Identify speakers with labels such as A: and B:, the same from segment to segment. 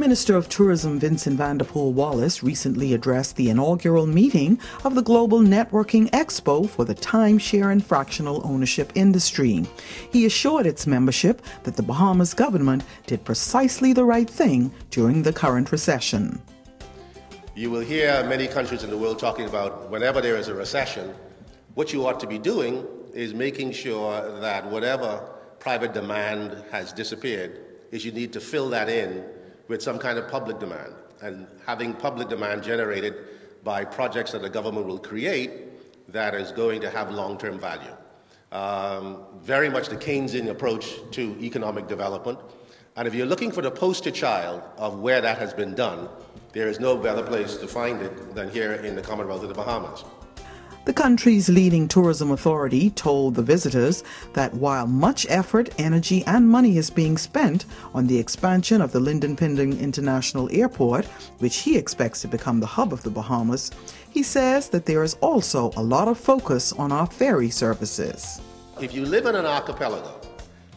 A: Minister of Tourism Vincent van der Poel Wallace recently addressed the inaugural meeting of the Global Networking Expo for the timeshare and fractional ownership industry. He assured its membership that the Bahamas government did precisely the right thing during the current recession.
B: You will hear many countries in the world talking about whenever there is a recession, what you ought to be doing is making sure that whatever private demand has disappeared is you need to fill that in with some kind of public demand, and having public demand generated by projects that the government will create that is going to have long-term value. Very much the Keynesian approach to economic development. And if you're looking for the poster child of where that has been done, there is no better place to find it than here in the Commonwealth of the Bahamas.
A: The country's leading tourism authority told the visitors that while much effort, energy and money is being spent on the expansion of the Lynden Pinding International Airport, which he expects to become the hub of the Bahamas, he says that there is also a lot of focus on our ferry services.
B: If you live in an archipelago,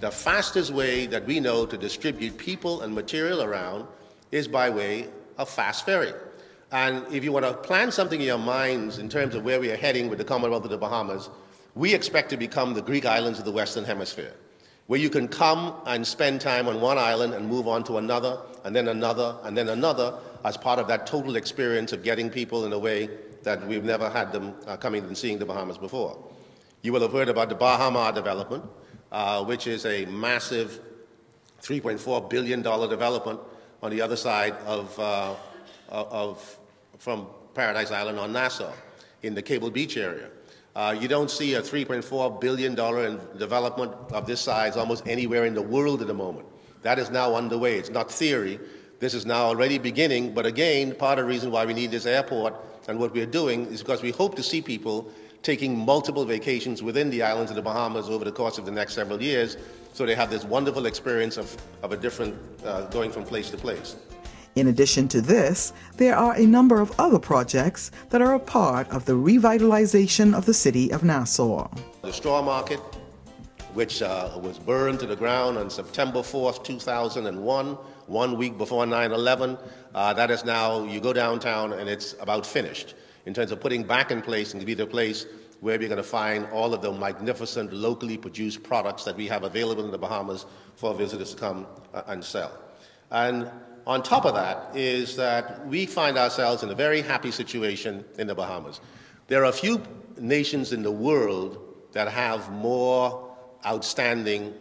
B: the fastest way that we know to distribute people and material around is by way of fast ferry. And if you want to plan something in your minds in terms of where we are heading with the Commonwealth of the Bahamas, we expect to become the Greek islands of the Western Hemisphere, where you can come and spend time on one island and move on to another, and then another, and then another, as part of that total experience of getting people in a way that we've never had them coming and seeing the Bahamas before. You will have heard about the Bahama development, which is a massive $3.4 billion development on the other side from Paradise Island on Nassau in the Cable Beach area. You don't see a $3.4 billion development of this size almost anywhere in the world at the moment. That is now underway. It's not theory. This is now already beginning, but again, part of the reason why we need this airport and what we're doing is because we hope to see people taking multiple vacations within the islands of the Bahamas over the course of the next several years, so they have this wonderful experience of a different going from place to place.
A: In addition to this, there are a number of other projects that are a part of the revitalization of the city of Nassau.
B: The straw market, which was burned to the ground on September 4th, 2001, 1 week before 9/11, that is now, you go downtown and it's about finished in terms of putting back in place and to be the place where we're going to find all of the magnificent locally produced products that we have available in the Bahamas for visitors to come and sell. And on top of that is that we find ourselves in a very happy situation in the Bahamas. There are a few nations in the world that have more outstanding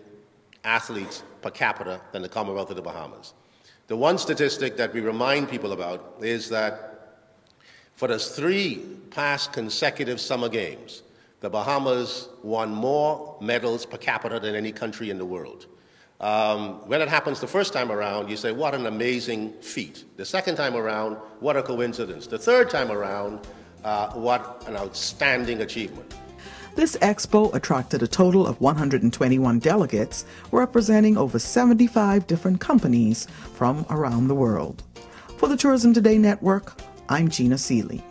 B: athletes per capita than the Commonwealth of the Bahamas. The one statistic that we remind people about is that for the 3 past consecutive summer games, the Bahamas won more medals per capita than any country in the world. When it happens the first time around, you say, what an amazing feat. The second time around, what a coincidence. The third time around, what an outstanding achievement.
A: This expo attracted a total of 121 delegates, representing over 75 different companies from around the world. For the Tourism Today Network, I'm Gina Seeley.